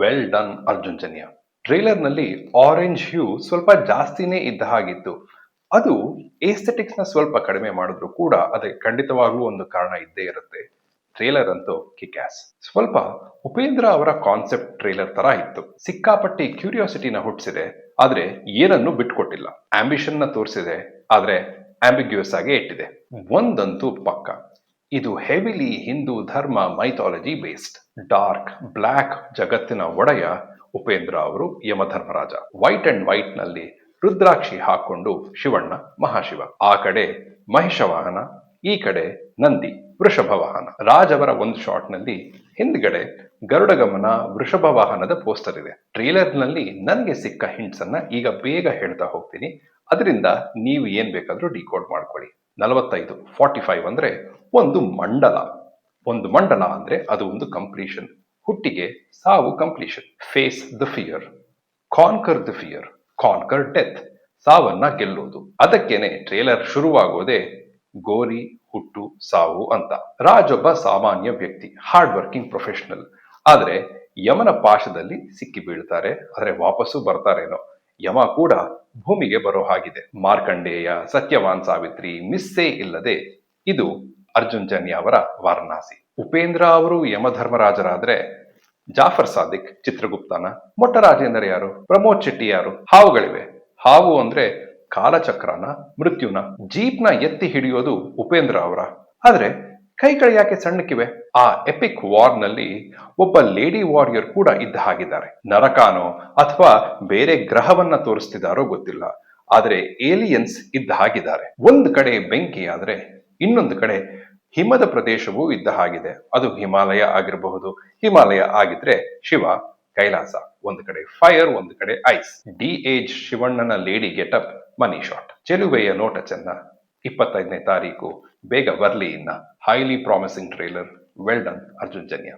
Well done Arjun ಜನ್ಯ. ಟ್ರೇಲರ್ನಲ್ಲಿ orange hue ಸ್ವಲ್ಪ ಜಾಸ್ತಿನೇ ಇದ್ದ ಹಾಗಿತ್ತು. ಅದು ಏಸ್ಥೆಟಿಕ್ಸ್ ನ ಸ್ವಲ್ಪ ಕಡಿಮೆ ಮಾಡಿದ್ರು ಕೂಡ ಅದಕ್ಕೆ ಖಂಡಿತವಾಗ್ಲೂ ಒಂದು ಕಾರಣ ಇದ್ದೇ ಇರುತ್ತೆ. ಟ್ರೇಲರ್ ಅಂತೂ ಕಿಕ್ಯಾಸ್. ಸ್ವಲ್ಪ ಉಪೇಂದ್ರ ಅವರ ಕಾನ್ಸೆಪ್ಟ್ ಟ್ರೇಲರ್ ತರ ಇತ್ತು. ಸಿಕ್ಕಾಪಟ್ಟಿ ಕ್ಯೂರಿಯಾಸಿಟಿನ ಹುಟ್ಟಿಸಿದೆ, ಆದ್ರೆ ಏನನ್ನು ಬಿಟ್ಕೊಟ್ಟಿಲ್ಲ. ಆಂಬಿಷನ್ ನ ತೋರಿಸಿದೆ, ಆದ್ರೆ ಆಂಬಿಗ್ಯೂಸ್ ಆಗಿ ಇಟ್ಟಿದೆ. ಒಂದಂತೂ ಪಕ್ಕ, ಇದು ಹೆವಿಲಿ ಹಿಂದೂ ಧರ್ಮ ಮೈಥಾಲಜಿ ಬೇಸ್ಡ್. ಡಾರ್ಕ್ ಬ್ಲ್ಯಾಕ್ ಜಗತ್ತಿನ ಒಡೆಯ ಉಪೇಂದ್ರ ಅವರು ಯಮಧರ್ಮರಾಜ. ವೈಟ್ ಅಂಡ್ ವೈಟ್ ನಲ್ಲಿ ರುದ್ರಾಕ್ಷಿ ಹಾಕೊಂಡು ಶಿವಣ್ಣ ಮಹಾಶಿವ. ಆ ಕಡೆ ಮಹಿಷವಾಹನ, ಈ ಕಡೆ ನಂದಿ ವೃಷಭ ವಾಹನ. ರಾಜ್ ಅವರ ಒಂದು ಶಾಟ್ ನಲ್ಲಿ ಹಿಂದ್ಗಡೆ ಗರುಡಗಮನ ವೃಷಭ ವಾಹನದ ಪೋಸ್ಟರ್ ಇದೆ. ಟ್ರೇಲರ್ ನಲ್ಲಿ ನನಗೆ ಸಿಕ್ಕ ಹಿಂಟ್ಸ್ ಅನ್ನ ಈಗ ಬೇಗ ಹೇಳ್ತಾ ಹೋಗ್ತೀನಿ, ಅದರಿಂದ ನೀವು ಏನ್ ಬೇಕಾದ್ರೂ ಡಿಕೋಡ್ ಮಾಡ್ಕೊಳ್ಳಿ. 45 ಅಂದ್ರೆ ಒಂದು ಮಂಡಲ. ಒಂದು ಮಂಡಲ ಅಂದ್ರೆ ಅದು ಒಂದು ಕಂಪ್ಲೀಷನ್. ಹುಟ್ಟಿಗೆ ಸಾವು completion. Face the fear, conquer the fear, conquer death, ಸಾವನ್ನ ಗೆಲ್ಲೋದು. ಅದಕ್ಕೇನೆ ಟ್ರೇಲರ್ ಶುರುವಾಗೋದೇ ಗೋರಿ ಹುಟ್ಟು ಸಾವು ಅಂತ. ರಾಜ್ ಒಬ್ಬ ಸಾಮಾನ್ಯ ವ್ಯಕ್ತಿ, ಹಾರ್ಡ್ ವರ್ಕಿಂಗ್ ಪ್ರೊಫೆಷನಲ್. ಆದ್ರೆ ಯಮನ ಪಾಶದಲ್ಲಿ ಸಿಕ್ಕಿ ಬೀಳ್ತಾರೆ, ಆದ್ರೆ ವಾಪಸ್ಸು ಬರ್ತಾರೇನೋ. ಯಮ ಕೂಡ ಭೂಮಿಗೆ ಬರೋ ಹಾಗಿದೆ. ಮಾರ್ಕಂಡೇಯ, ಸತ್ಯವಾನ್ ಸಾವಿತ್ರಿ ಮಿಸ್ಸೇ ಇಲ್ಲದೆ ಇದು ಅರ್ಜುನ್ ಜನ್ಯ ಅವರ ವಾರಣಾಸಿ. ಉಪೇಂದ್ರ ಅವರು ಯಮಧರ್ಮರಾಜರಾದ್ರೆ ಜಾಫರ್ ಸಾದಿಕ್ ಚಿತ್ರಗುಪ್ತನ, ಮೊಟ್ಟ ರಾಜೇಂದ್ರ ಯಾರು, ಪ್ರಮೋದ್ ಶೆಟ್ಟಿ ಯಾರು. ಹಾವುಗಳಿವೆ. ಹಾವು ಅಂದ್ರೆ ಕಾಲಚಕ್ರನ, ಮೃತ್ಯುನ. ಜೀಪ್ನ ಎತ್ತಿ ಹಿಡಿಯೋದು ಉಪೇಂದ್ರ ಅವರ, ಆದ್ರೆ ಕೈಗಳು ಯಾಕೆ ಸಣ್ಣಕ್ಕಿವೆ? ಆ ಎಪಿಕ್ ವಾರ್ ನಲ್ಲಿ ಒಬ್ಬ ಲೇಡಿ ವಾರಿಯರ್ ಕೂಡ ಇದ್ದ ಹಾಗಿದ್ದಾರೆ. ನರಕಾನೋ ಅಥವಾ ಬೇರೆ ಗ್ರಹವನ್ನ ತೋರಿಸ್ತಿದಾರೋ ಗೊತ್ತಿಲ್ಲ, ಆದ್ರೆ ಏಲಿಯನ್ಸ್ ಇದ್ದ ಹಾಗಿದ್ದಾರೆ. ಒಂದು ಕಡೆ ಬೆಂಕಿ ಆದ್ರೆ ಇನ್ನೊಂದು ಕಡೆ ಹಿಮದ ಪ್ರದೇಶವೂ ಇದ್ದ ಹಾಗಿದೆ. ಅದು ಹಿಮಾಲಯ ಆಗಿರಬಹುದು. ಹಿಮಾಲಯ ಆಗಿದ್ರೆ ಶಿವ, ಕೈಲಾಸ. ಒಂದು ಕಡೆ ಫೈರ್, ಒಂದು ಕಡೆ ಐಸ್. ಡಿ ಏಜ್ ಶಿವಣ್ಣನ ಲೇಡಿ ಗೆಟಪ್ ಮನಿ ಶಾಟ್. ಚೆಲುವೆಯ ನೋಟ ಚೆನ್ನ. 25ನೇ ತಾರೀಕು ಬೇಗ ಬರ್ಲಿ ಇನ್ನ. Highly promising trailer. Well done Arjun ಜನ್ಯ.